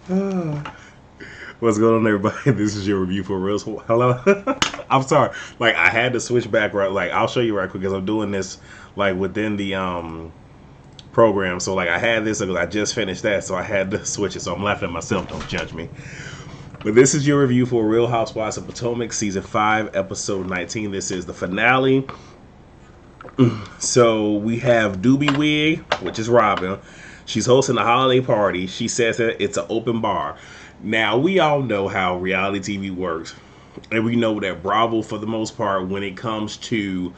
What's going on, everybody? This is your review for Reels. Hello. I'm sorry. Like I had to switch back. Right. Like I'll show you right quick because I'm doing this like within the program. So like I had this because I just finished that, so I had to switch it. So I'm laughing at myself. Don't judge me. But this is your review for Real Housewives of Potomac, season 5, episode 19. This is the finale. So we have Doobie Wig, which is Robin. She's hosting a holiday party. She says that it's an open bar. Now, we all know how reality TV works. And we know that Bravo, for the most part, when it comes to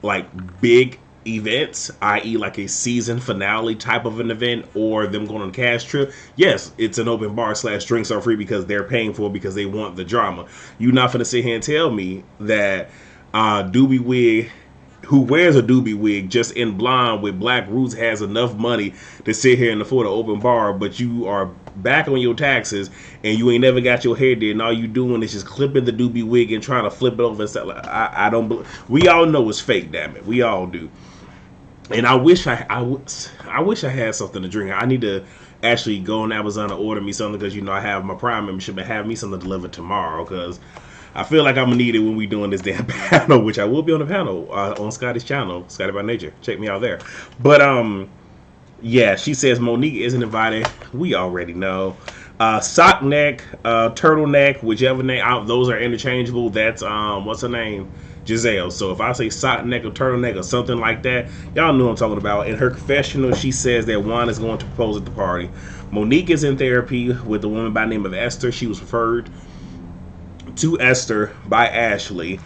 like big events, i.e., like a season finale type of an event, or them going on a cast trip, yes, it's an open bar / drinks are free because they're paying for it because they want the drama. You're not going to sit here and tell me that Doobie Wig, who wears a doobie wig just in blonde with black roots, has enough money to sit here and afford an open bar, but you are back on your taxes and you ain't never got your hair did, and all you doing is just clipping the doobie wig and trying to flip it over and stuff. I don't believe. We all know it's fake, damn it. We all do. And I wish I wish I had something to drink. I need to actually go on Amazon and order me something because I have my Prime membership and have me something delivered tomorrow because I feel like I'm gonna need it when we doing this damn panel, which I will be on the panel on Scotty's channel, Scotty by Nature. Check me out there. But yeah, she says Monique isn't invited. We already know. Sock neck, turtleneck, whichever name. Those are interchangeable. That's what's her name? Giselle. So if I say sock neck or turtleneck or something like that, y'all know what I'm talking about. In her confessional, she says that Juan is going to propose at the party. Monique is in therapy with a woman by the name of Esther. She was referred to Esther by Ashley.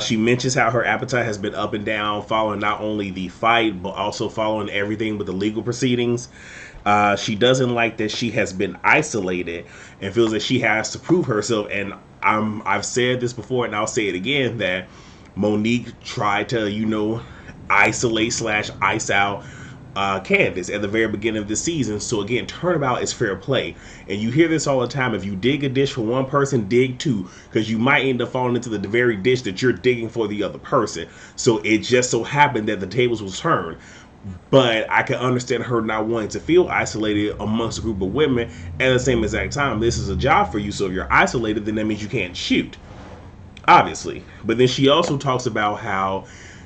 She mentions how her appetite has been up and down following not only the fight, but also following everything with the legal proceedings. She doesn't like that she has been isolated and feels that she has to prove herself. And I've said this before and I'll say it again, that Monique tried to, isolate / ice out Candace at the very beginning of the season. So again, turnabout is fair play, and you hear this all the time. If you dig a dish for one person, dig two, because you might end up falling into the very dish that you're digging for the other person. So it just so happened that the tables was turned. But I can understand her not wanting to feel isolated amongst a group of women. At the same exact time, this is a job for you, so if you're isolated, then that means you can't shoot, obviously. But then she also talks about how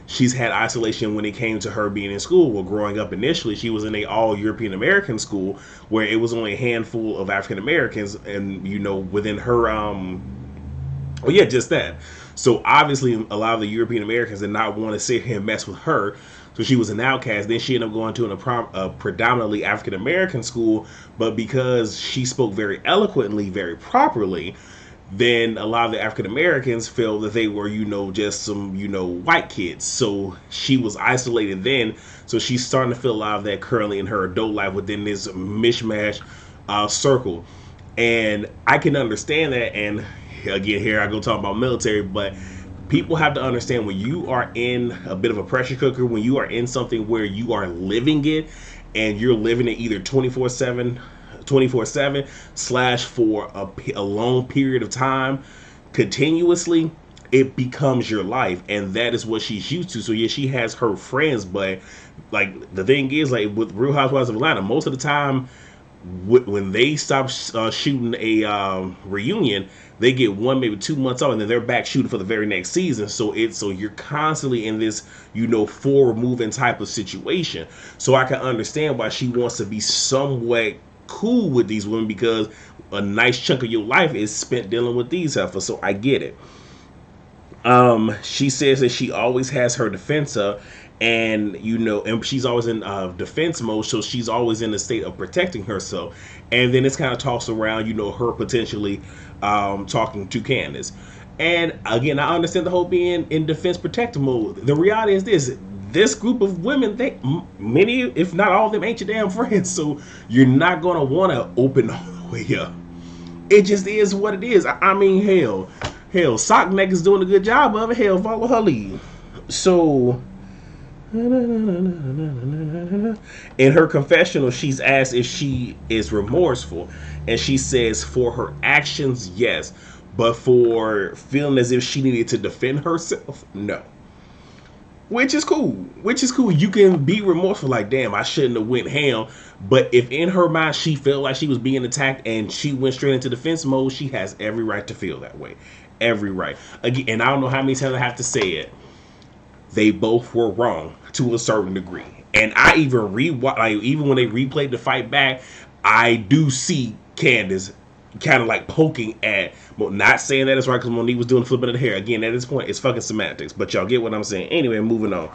she's had isolation when it came to her being in school. Well, growing up initially, she was in a all European American school where it was only a handful of African Americans, and within her well, yeah, just that. So obviously, a lot of the European Americans did not want to sit here and mess with her. So she was an outcast. Then she ended up going to a predominantly African American school, but because she spoke very eloquently, very properly, then a lot of the African Americans felt that they were, just some, white kids. So she was isolated then. So she's starting to feel a lot of that currently in her adult life within this mishmash circle. And I can understand that. And again, here I go talk about military, but people have to understand, when you are in a bit of a pressure cooker, when you are in something where you are living it and you're living it either 24/7 / for a long period of time continuously, it becomes your life, and that is what she's used to. So yeah, she has her friends, but like the thing is, like with Real Housewives of Atlanta, most of the time when they stop shooting a reunion, they get 1 maybe 2 months off, and then they're back shooting for the very next season. So you're constantly in this forward moving type of situation. So I can understand why she wants to be somewhat cool with these women, because a nice chunk of your life is spent dealing with these heifers. So I get it. She says that she always has her defense up, and and she's always in defense mode, so she's always in a state of protecting herself. And then it's kind of tossed around, her potentially talking to Candace. And again, I understand the whole being in defense protective mode. The reality is this group of women, many, if not all of them, ain't your damn friends. So you're not gonna want to open all the way up. It just is what it is. I mean, hell, Sock Neck is doing a good job of it. Hell, follow her lead. So in her confessional, she's asked if she is remorseful, and she says for her actions, yes, but for feeling as if she needed to defend herself, no. Which is cool. Which is cool. You can be remorseful, like, damn, I shouldn't have went ham. But if in her mind she felt like she was being attacked and she went straight into defense mode, she has every right to feel that way. Every right. Again, and I don't know how many times I have to say it. They both were wrong to a certain degree. And I even even when they replayed the fight back, I do see Candace kind of like poking at, well, not saying that it's right because Monique was doing the flipping of the hair. Again, at this point, it's fucking semantics, but y'all get what I'm saying. Anyway, moving on.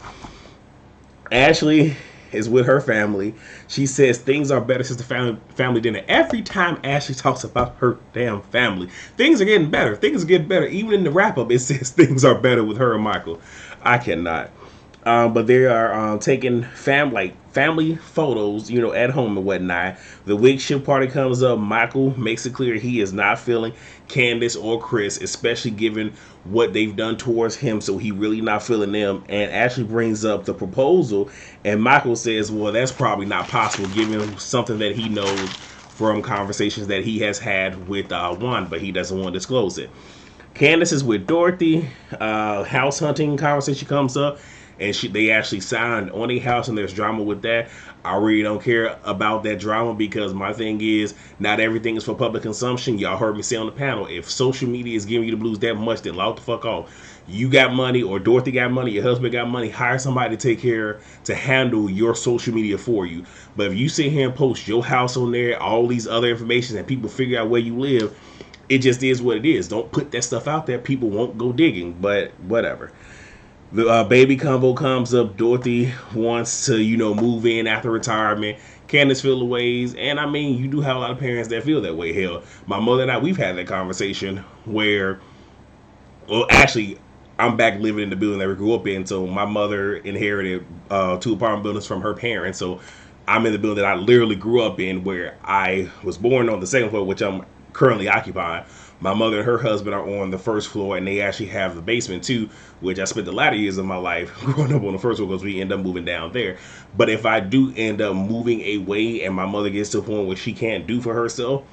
Ashley is with her family. She says things are better since the family dinner. Every time Ashley talks about her damn family, things are getting better. Things are getting better. Even in the wrap up, it says things are better with her and Michael. I cannot. But they are taking family photos, at home and whatnot. The wig shift party comes up. Michael makes it clear he is not feeling Candace or Chris, especially given what they've done towards him. So he really not feeling them. And Ashley brings up the proposal, and Michael says, "Well, that's probably not possible, given something that he knows from conversations that he has had with Juan, but he doesn't want to disclose it." Candace is with Dorothy. House hunting conversation comes up, and they actually signed on a house, and there's drama with that. I really don't care about that drama because my thing is not everything is for public consumption. Y'all heard me say on the panel, if social media is giving you the blues that much, then lock the fuck off. You got money, or Dorothy got money, your husband got money, hire somebody to take care, to handle your social media for you. But if you sit here and post your house on there, all these other information, and people figure out where you live, it just is what it is. Don't put that stuff out there. People won't go digging, but whatever. The baby convo comes up. Dorothy wants to, move in after retirement. Candace feel the ways, and I mean, you do have a lot of parents that feel that way. Hell, my mother and I, we've had that conversation where, well, actually, I'm back living in the building that we grew up in. So my mother inherited 2 apartment buildings from her parents. So I'm in the building that I literally grew up in, where I was born on the second floor, which I'm currently occupying. My mother and her husband are on the first floor, and they actually have the basement too, which I spent the latter years of my life growing up on the first floor because we end up moving down there. But if I do end up moving away and my mother gets to a point where she can't do for herself,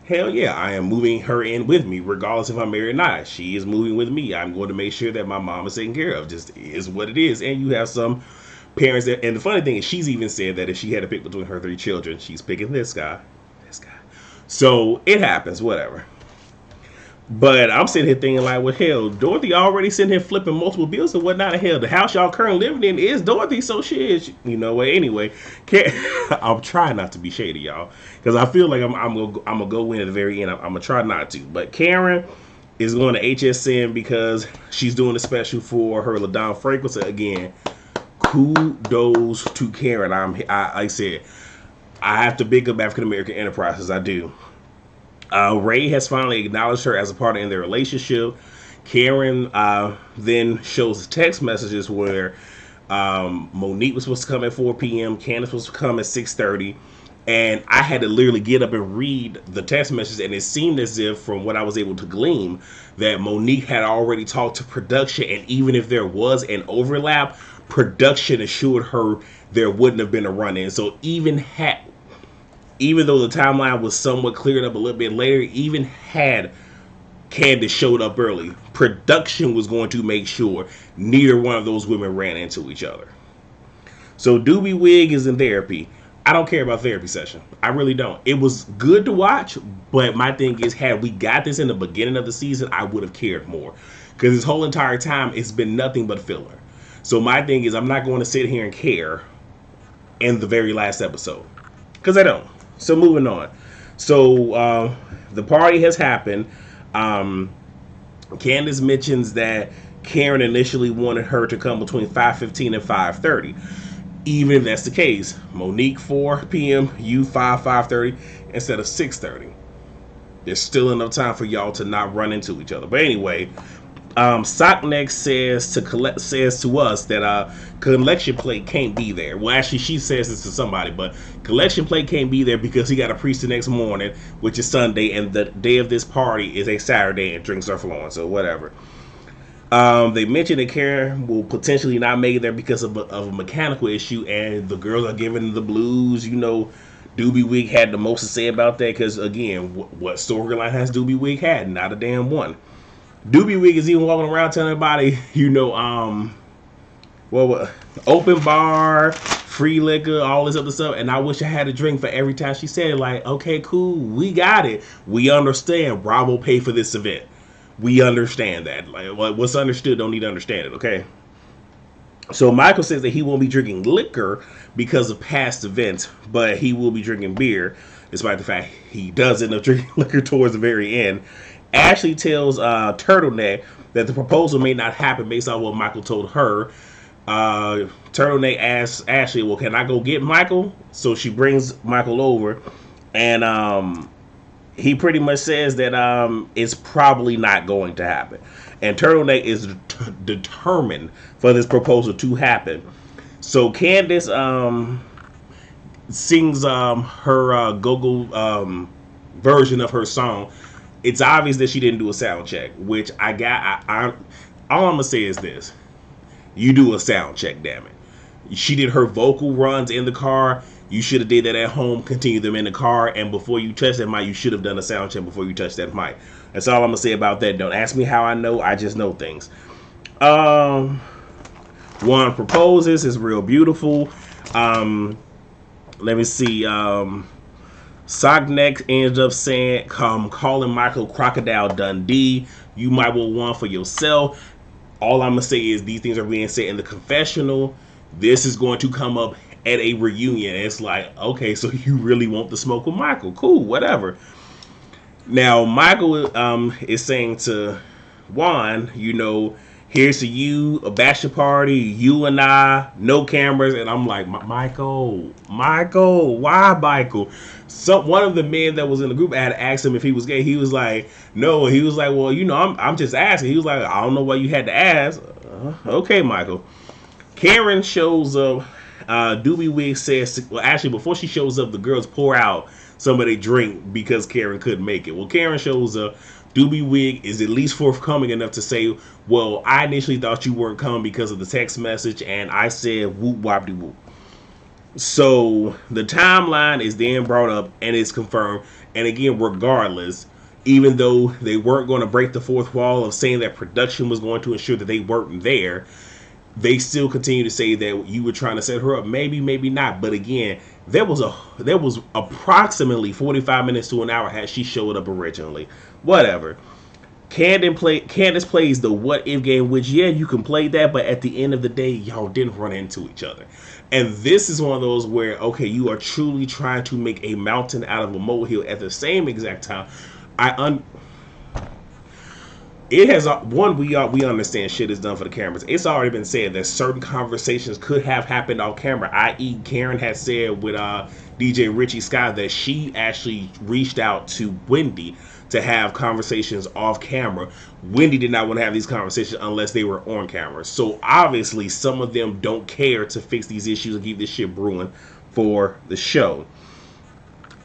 hell yeah, I am moving her in with me, regardless if I'm married or not. She is moving with me. I'm going to make sure that my mom is taken care of. Just is what it is. And you have some parents that, and the funny thing is, she's even said that if she had to pick between her 3 children, she's picking this guy. So it happens, whatever. But I'm sitting here thinking like, well, hell, Dorothy already sitting here flipping multiple bills and whatnot. Hell, the house y'all currently living in is Dorothy, so shit. Anyway, I'm trying not to be shady, y'all, because I feel like I'm gonna go in at the very end. I'm gonna try not to. But Karen is going to HSN because she's doing a special for her LaDon fragrance. Again, kudos to Karen. I said, I have to big up African American enterprises. I do. Ray has finally acknowledged her as a partner in their relationship. Karen then shows text messages where Monique was supposed to come at 4 p.m. Candace was supposed to come at 6:30. And I had to literally get up and read the text messages, and it seemed as if, from what I was able to glean, that Monique had already talked to production, and even if there was an overlap, production assured her there wouldn't have been a run-in. So even though the timeline was somewhat cleared up a little bit later, even had Candace showed up early, production was going to make sure neither one of those women ran into each other. So Doobie Wig is in therapy. I don't care about therapy session. I really don't. It was good to watch, but my thing is, had we got this in the beginning of the season, I would have cared more. Because this whole entire time, it's been nothing but filler. So my thing is, I'm not going to sit here and care in the very last episode. Because I don't. So moving on. So the party has happened. Candace mentions that Karen initially wanted her to come between 5:15 and 5:30. Even if that's the case, Monique 4 p.m., you 5:30 instead of 6:30. There's still enough time for y'all to not run into each other. But anyway, Sockneck says to us that collection plate can't be there. Well, actually, she says this to somebody, but collection plate can't be there because he got a priest the next morning, which is Sunday, and the day of this party is a Saturday, and drinks are flowing. So whatever. They mentioned that Karen will potentially not make it there because of a mechanical issue, and the girls are giving the blues. Doobie Wig had the most to say about that because, again, what storyline has Doobie Wig had? Not a damn one. Doobie Wig is even walking around telling everybody, well, open bar, free liquor, all this other stuff, and I wish I had a drink for every time she said it. Like, okay, cool, we got it. We understand. Bravo pay for this event. We understand that. Like, what's understood don't need to understand it. Okay. So Michael says that he won't be drinking liquor because of past events, but he will be drinking beer, despite the fact he does end up drinking liquor towards the very end. Ashley tells Turtleneck that the proposal may not happen based on what Michael told her. Turtleneck asks Ashley, well, can I go get Michael? So she brings Michael over, and he pretty much says that it's probably not going to happen. And Turtleneck is determined for this proposal to happen. So Candace sings her go-go version of her song. It's obvious that she didn't do a sound check, which all I'm gonna say is this: you do a sound check, damn it. She did her vocal runs in the car. You should have did that at home, continue them in the car, and before you touch that mic, you should have done a sound check before you touch that mic. That's all I'm gonna say about that. Don't ask me how I know. I just know things. Juan proposes. It's real beautiful. Let me see. Sockneck ends up saying, calling Michael Crocodile Dundee. You might want one for yourself. All I'm gonna say is these things are being said in the confessional. This is going to come up at a reunion. It's like, okay, so you really want to smoke with Michael? Cool, whatever. Now Michael is saying to Juan, here's to you, a bachelor party, you and I, no cameras. And I'm like, Michael, why Michael? So one of the men that was in the group had asked him if he was gay. He was like, no. He was like, well, I'm just asking. He was like, I don't know why you had to ask. Okay, Michael. Karen shows up. Doobie Wig says, well, actually, before she shows up, the girls pour out some of their drink because Karen couldn't make it. Well, Karen shows up. Doobie Wig is at least forthcoming enough to say, well, I initially thought you weren't coming because of the text message, and I said whoop whoop whoop. So the timeline is then brought up and it's confirmed. And again, regardless, even though they weren't going to break the fourth wall of saying that production was going to ensure that they weren't there, they still continue to say that you were trying to set her up. Maybe, maybe not. But again, there was approximately 45 minutes to an hour had she showed up originally. Whatever. Candace plays the what if game, which, yeah, you can play that, but at the end of the day, y'all didn't run into each other. And this is one of those where, okay, you are truly trying to make a mountain out of a molehill at the same exact time. It has we understand shit is done for the cameras. It's already been said that certain conversations could have happened off camera, i.e. Karen has said with DJ Richie Scott that she actually reached out to Wendy to have conversations off camera. Wendy did not want to have these conversations unless they were on camera. So obviously some of them don't care to fix these issues and keep this shit brewing for the show.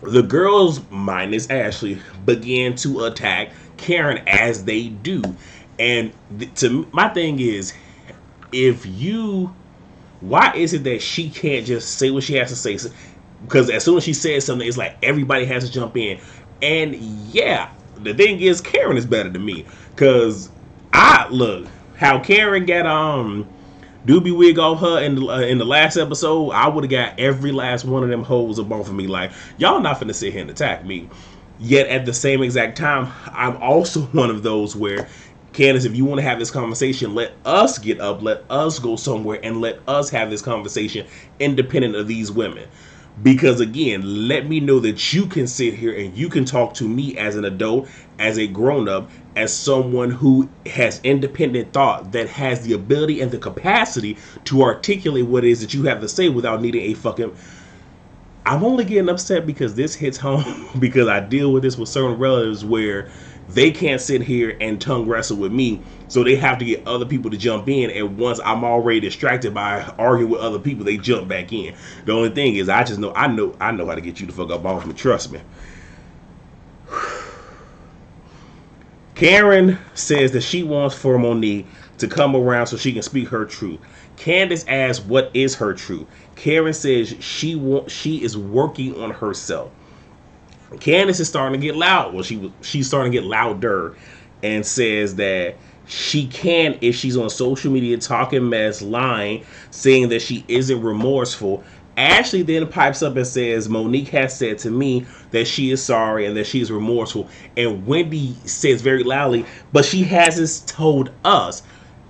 The girls, minus Ashley, began to attack Karen as they do. And my thing is, why is it that she can't just say what she has to say? Because as soon as she says something, it's like everybody has to jump in. And yeah, the thing is, Karen is better than me. Because look how Karen got Doobie Wig off her in the last episode. I would have got every last one of them hoes up off of me. Like, y'all not finna sit here and attack me. Yet at the same exact time, I'm also one of those where, Candace, if you want to have this conversation, let us get up, let us go somewhere, and let us have this conversation independent of these women. Because again, let me know that you can sit here and you can talk to me as an adult, as a grown-up, as someone who has independent thought, that has the ability and the capacity to articulate what it is that you have to say without needing a fucking... I'm only getting upset because this hits home because I deal with this with certain relatives where they can't sit here and tongue wrestle with me, so they have to get other people to jump in, and once I'm already distracted by arguing with other people, they jump back in. The only thing is, I know how to get you to fuck up off me, trust me. Karen says that she wants for Monique to come around so she can speak her truth. Candace asks what is her truth. Karen says she is working on herself. Candace is starting to get loud. Well, she's starting to get louder and says that She can if she's on social media talking mess, lying, saying that she isn't remorseful. Ashley then pipes up and says, Monique has said to me that she is sorry and that she is remorseful. And Wendy says very loudly, but she hasn't told us.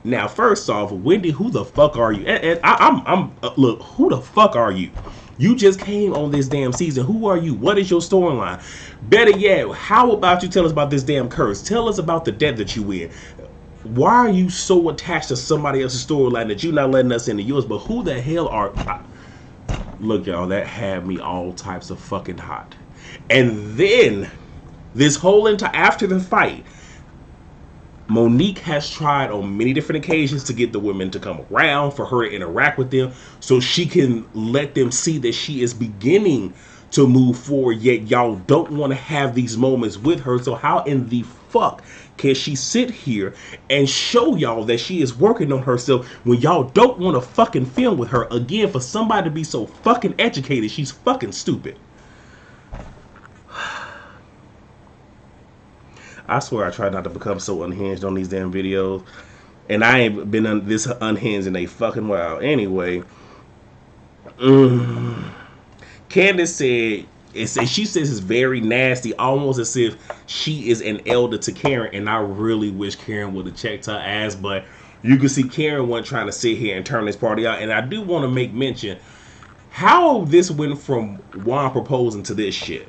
Now, first off, Wendy, who the fuck are you? And look, who the fuck are you? You just came on this damn season. Who are you? What is your storyline? Better yet, how about you tell us about this damn curse? Tell us about the debt that you in. Why are you so attached to somebody else's storyline that you're not letting us into yours? But who the hell are... Look, y'all, that had me all types of fucking hot. And then, this whole entire... After the fight, Monique has tried on many different occasions to get the women to come around, for her to interact with them, so she can let them see that she is beginning to move forward, yet y'all don't want to have these moments with her. So how in the fuck can she sit here and show y'all that she is working on herself when y'all don't want to fucking film with her? Again, for somebody to be so fucking educated, she's fucking stupid. I swear I try not to become so unhinged on these damn videos. And I ain't been this unhinged in a fucking while. Anyway. Candace said, she says it's very nasty, almost as if she is an elder to Karen. And I really wish Karen would have checked her ass. But you can see Karen wasn't trying to sit here and turn this party out. And I do want to make mention how this went from Juan proposing to this shit.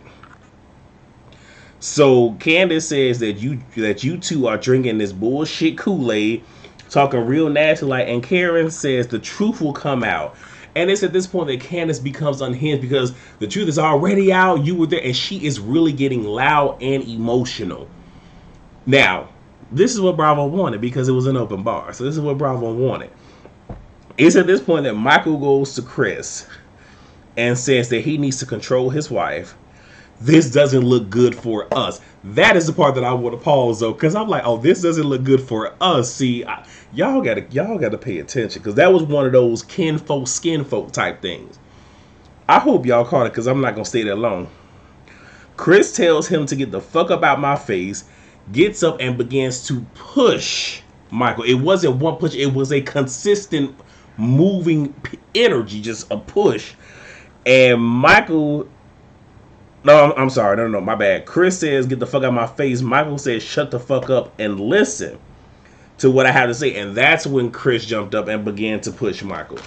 So Candace says that you two are drinking this bullshit Kool-Aid, talking real nasty like, and Karen says the truth will come out. And it's at this point that Candace becomes unhinged because the truth is already out. You were there, and she is really getting loud and emotional. Now, this is what Bravo wanted because it was an open bar. So this is what Bravo wanted. It's at this point that Michael goes to Chris and says that he needs to control his wife. This doesn't look good for us. That is the part that I want to pause though, because I'm like, oh, this doesn't look good for us. See, y'all gotta pay attention, because that was one of those kinfolk, skinfolk type things. I hope y'all caught it, because I'm not gonna stay that long. Chris tells him to get the fuck up out my face, gets up and begins to push Michael. It wasn't one push, it was a consistent moving energy, just a push. And Michael... No, I'm sorry. No, my bad. Chris says, get the fuck out of my face. Michael says, shut the fuck up and listen to what I have to say. And that's when Chris jumped up and began to push Michael.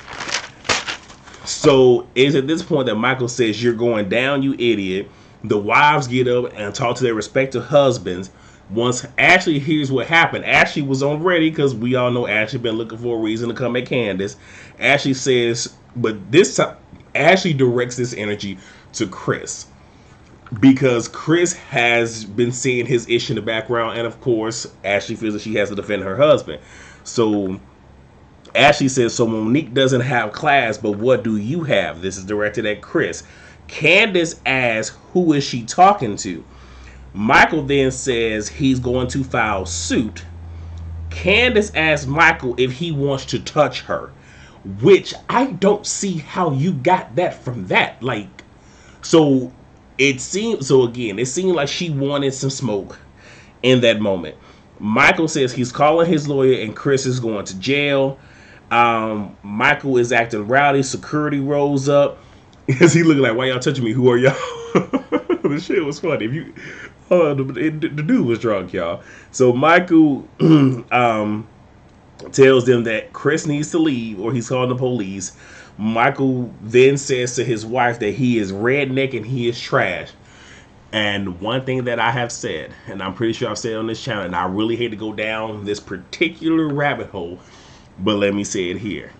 So it's at this point that Michael says, you're going down, you idiot. The wives get up and talk to their respective husbands. Once Ashley hears what happened, Ashley was on ready, because we all know Ashley been looking for a reason to come at Candace. Ashley says, but this time, Ashley directs this energy to Chris. Because Chris has been seeing his issue in the background, and of course, Ashley feels that she has to defend her husband. So Ashley says, so Monique doesn't have class, but what do you have? This is directed at Chris. Candace asks, who is she talking to? Michael then says he's going to file suit. Candace asks Michael if he wants to touch her, which I don't see how you got that from that. Like, so... It seemed like she wanted some smoke in that moment. Michael says he's calling his lawyer and Chris is going to jail. Michael is acting rowdy. Security rolls up. Is he looking like, why y'all touching me? Who are y'all? The shit was funny. The dude was drunk, y'all. So Michael tells them that Chris needs to leave or he's calling the police. Michael then says to his wife that he is redneck and he is trash. And one thing that I have said, and I'm pretty sure I've said on this channel, and I really hate to go down this particular rabbit hole, but let me say it here.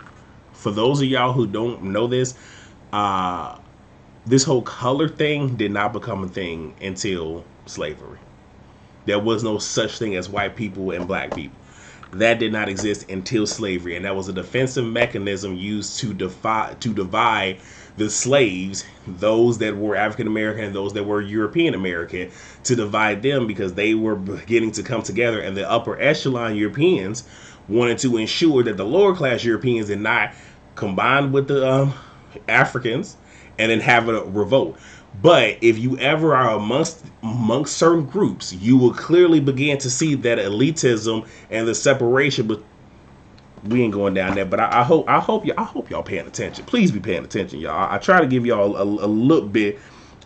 For those of y'all who don't know this, this whole color thing did not become a thing until slavery. There was no such thing as white people and black people. That did not exist until slavery, and that was a defensive mechanism used to divide the slaves, those that were African American and those that were European American, to divide them because they were beginning to come together, and the upper echelon Europeans wanted to ensure that the lower class Europeans did not combine with the Africans and then have a revolt. But if you ever are amongst certain groups, you will clearly begin to see that elitism and the separation. But we ain't going down there. But I hope y'all paying attention. Please be paying attention, y'all. I try to give y'all a little bit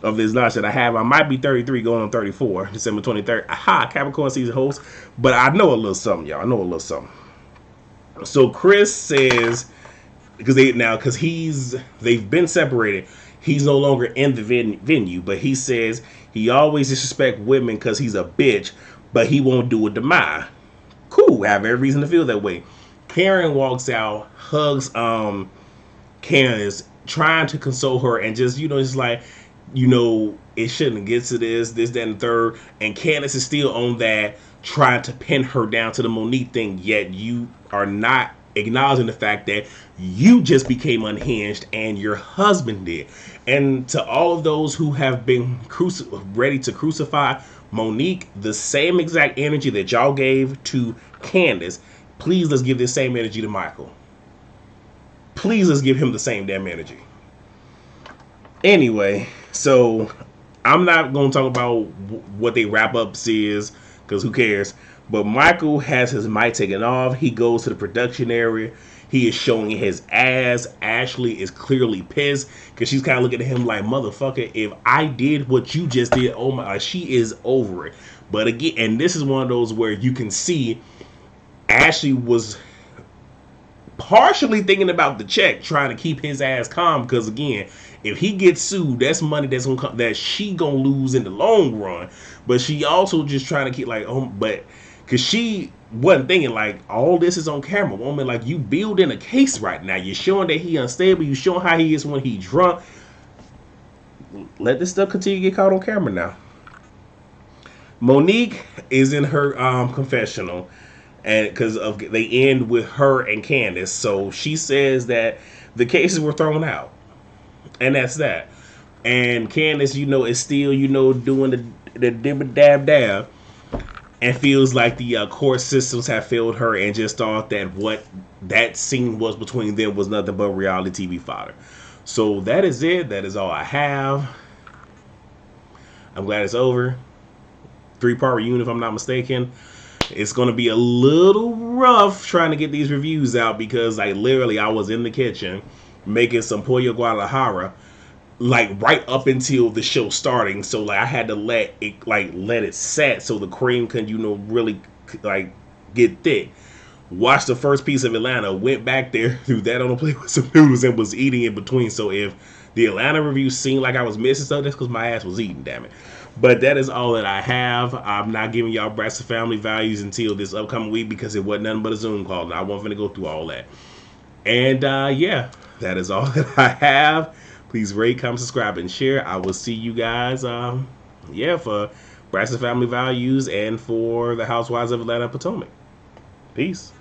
of this knowledge that I have. I might be 33 going on 34, December 23rd. Aha, Capricorn season host. But I know a little something, y'all. I know a little something. So Chris says, because they've been separated. He's no longer in the venue, but he says he always disrespect women because he's a bitch, but he won't do it to mine. Cool, I have every reason to feel that way. Karen walks out, hugs Candace, trying to console her, and just just like, it shouldn't get to this, that, and the third. And Candace is still on that, trying to pin her down to the Monique thing, yet you are not acknowledging the fact that you just became unhinged and your husband did. And to all of those who have been ready to crucify Monique, the same exact energy that y'all gave to Candace, please let's give this same energy to Michael. Please let's give him the same damn energy. Anyway, so I'm not going to talk about what they wrap up is, because who cares. But Michael has his mic taken off. He goes to the production area. He is showing his ass. Ashley is clearly pissed because she's kind of looking at him like, motherfucker, if I did what you just did, oh my, she is over it. But again, and this is one of those where you can see Ashley was partially thinking about the check, trying to keep his ass calm, because again, if he gets sued, that's money that's gonna come, that she gonna lose in the long run. But she also just trying to keep like, but because she wasn't thinking like all this is on camera, woman. Like, you building a case right now. You're showing that he unstable. You showing how he is when he drunk. Let this stuff continue to get caught on camera now. Monique is in her confessional, and because of they end with her and Candace, so she says that the cases were thrown out, and that's that. And Candace, is still doing the dib dab dab, and feels like the court systems have failed her, and just thought that what that scene was between them was nothing but reality TV fodder. So that is it. That is all I have. I'm glad it's over. 3-part reunion, if I'm not mistaken. It's going to be a little rough trying to get these reviews out, because I was in the kitchen making some pollo guadalajara, like right up until the show starting. So like I had to let it set so the cream can really like get thick. Watched the first piece of Atlanta, went back there, threw that on a plate with some noodles, and was eating in between. So if the Atlanta review seemed like I was missing stuff, that's because my ass was eating, damn it. But that is all that I have. I'm not giving y'all Brass of Family values until this upcoming week, because it wasn't nothing but a Zoom call, and I wasn't going to go through all that. And yeah, that is all that I have. Please rate, comment, subscribe, and share. I will see you guys, for Brass of Family values and for the Housewives of Atlanta Potomac. Peace.